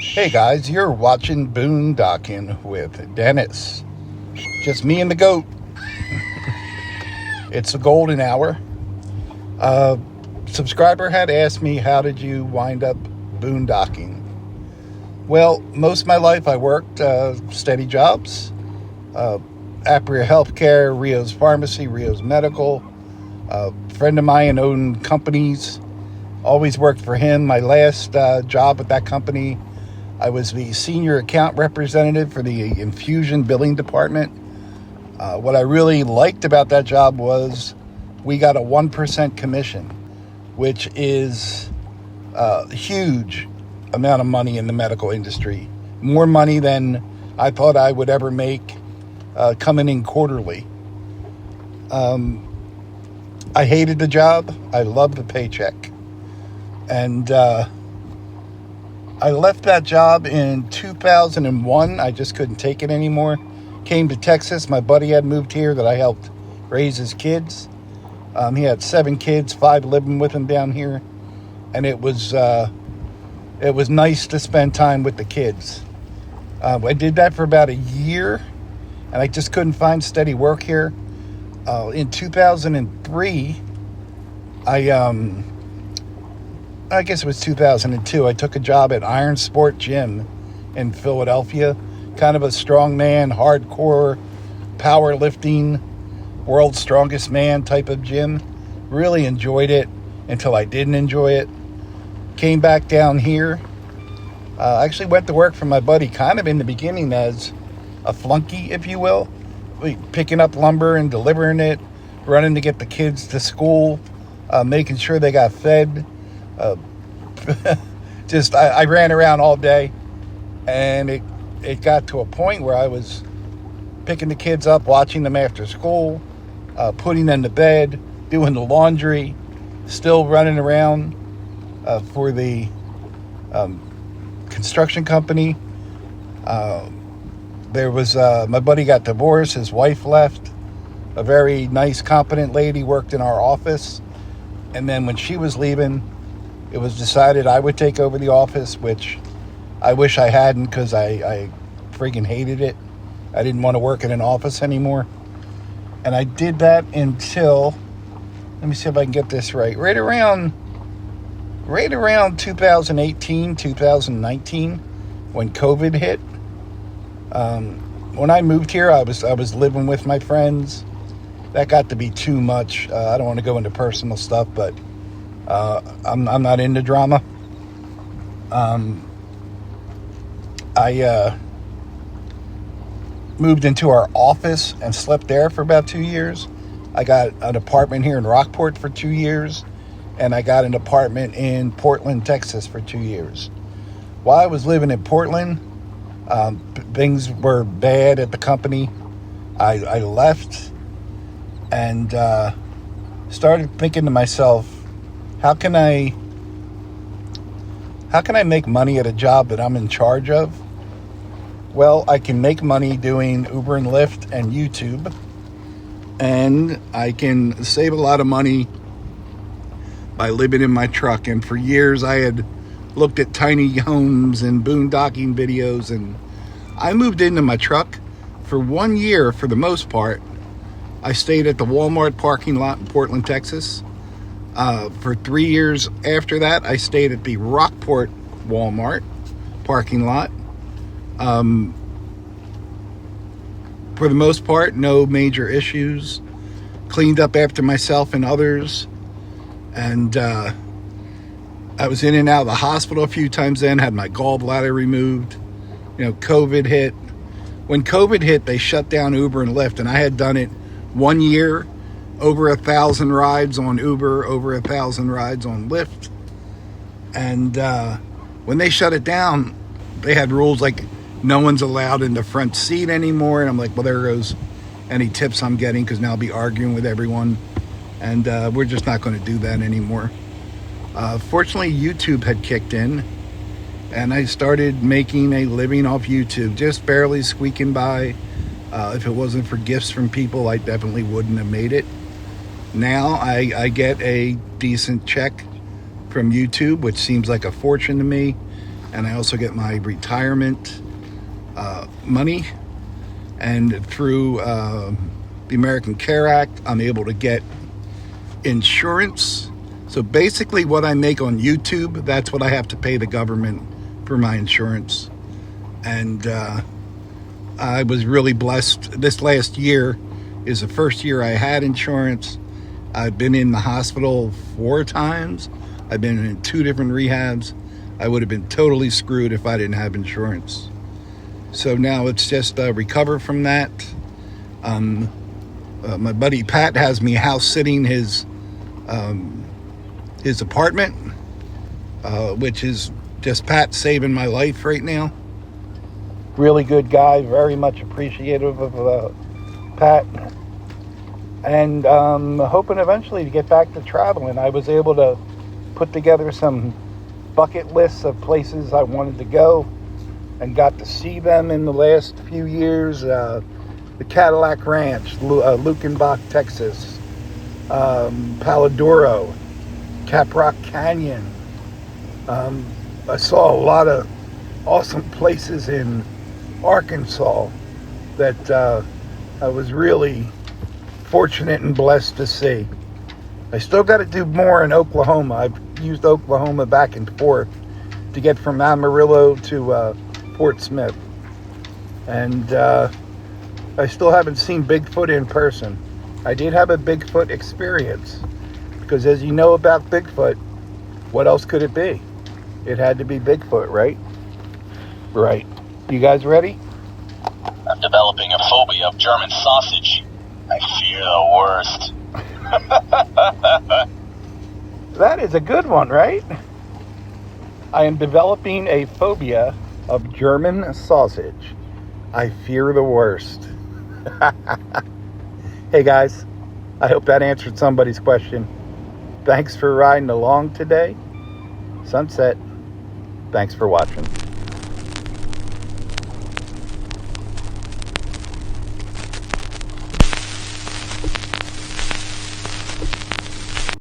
Hey guys, you're watching Boondocking with Dennis. Just me and the goat. It's the golden hour. Subscriber had asked me, how did you wind up boondocking? Well, most of my life I worked steady jobs. Apria Healthcare, Rio's Pharmacy, Rio's Medical. A friend of mine owned companies. Always worked for him. My last job at that company, I was the senior account representative for the infusion billing department. What I really liked about that job was we got a 1% commission, which is a huge amount of money in the medical industry. More money than I thought I would ever make coming in quarterly. I hated the job. I loved the paycheck. And I left that job in 2001. I just couldn't take it anymore. Came to Texas. My buddy had moved here that I helped raise his kids. He had 7 kids, 5 living with him down here. And it was nice to spend time with the kids. I did that for about a year, and I just couldn't find steady work here. In 2003, I guess it was 2002, I took a job at Iron Sport Gym in Philadelphia. Kind of a strongman, hardcore, powerlifting, world's strongest man type of gym. Really enjoyed it until I didn't enjoy it. Came back down here. I actually went to work for my buddy kind of in the beginning as a flunky, if you will. Picking up lumber and delivering it, running to get the kids to school, making sure they got fed. I ran around all day, and it got to a point where I was picking the kids up, watching them after school, putting them to bed, doing the laundry, still running around for the construction company. There was my buddy got divorced, his wife left. A very nice, competent lady worked in our office, and then when she was leaving, it was decided I would take over the office, which I wish I hadn't, because I freaking hated it. I didn't want to work in an office anymore. And I did that until, let me see if I can get this right, right around 2018, 2019, when COVID hit. When I moved here, I was living with my friends. That got to be too much. I don't want to go into personal stuff, but I'm not into drama. I moved into our office and slept there for about 2 years. I got an apartment here in Rockport for 2 years, and I got an apartment in Portland, Texas for 2 years. While I was living in Portland, things were bad at the company. I left and started thinking to myself, how can I make money at a job that I'm in charge of? Well, I can make money doing Uber and Lyft and YouTube, and I can save a lot of money by living in my truck. And for years I had looked at tiny homes and boondocking videos, and I moved into my truck. For 1 year, for the most part, I stayed at the Walmart parking lot in Portland, Texas. For 3 years after that, I stayed at the Rockport Walmart parking lot. For the most part, no major issues. Cleaned up after myself and others. And I was in and out of the hospital a few times then, had my gallbladder removed. COVID hit. When COVID hit, they shut down Uber and Lyft, and I had done it 1 year, over 1,000 rides on Uber, over 1,000 rides on Lyft. And when they shut it down, they had rules like no one's allowed in the front seat anymore. And I'm like, well, there goes any tips I'm getting, because now I'll be arguing with everyone. And we're just not going to do that anymore. Fortunately, YouTube had kicked in, and I started making a living off YouTube, just barely squeaking by. If it wasn't for gifts from people, I definitely wouldn't have made it. Now I get a decent check from YouTube, which seems like a fortune to me. and I also get my retirement money. And through the American Care Act, I'm able to get insurance. So basically what I make on YouTube, that's what I have to pay the government for my insurance. And I was really blessed. This last year is the first year I had insurance. I've been in the hospital 4 times. I've been in 2 different rehabs. I would have been totally screwed if I didn't have insurance. So now it's just recover from that. My buddy Pat has me house sitting his apartment, which is just Pat saving my life right now. Really good guy, very much appreciative of Pat. And hoping eventually to get back to traveling. I was able to put together some bucket lists of places I wanted to go and got to see them in the last few years. The Cadillac Ranch, Lukenbach, Texas, Paladuro, Caprock Canyon. I saw a lot of awesome places in Arkansas that I was really fortunate and blessed to see. I still got to do more in Oklahoma. I've used Oklahoma back and forth to get from Amarillo to Fort Smith. And I still haven't seen Bigfoot in person. I did have a Bigfoot experience because, as you know about Bigfoot, what else could it be? It had to be Bigfoot, right? Right. You guys ready? I'm developing a phobia of German sausage. I fear the worst. That is a good one, right? I am developing a phobia of German sausage. I fear the worst. Hey guys, I hope that answered somebody's question. Thanks for riding along today. Sunset. Thanks for watching.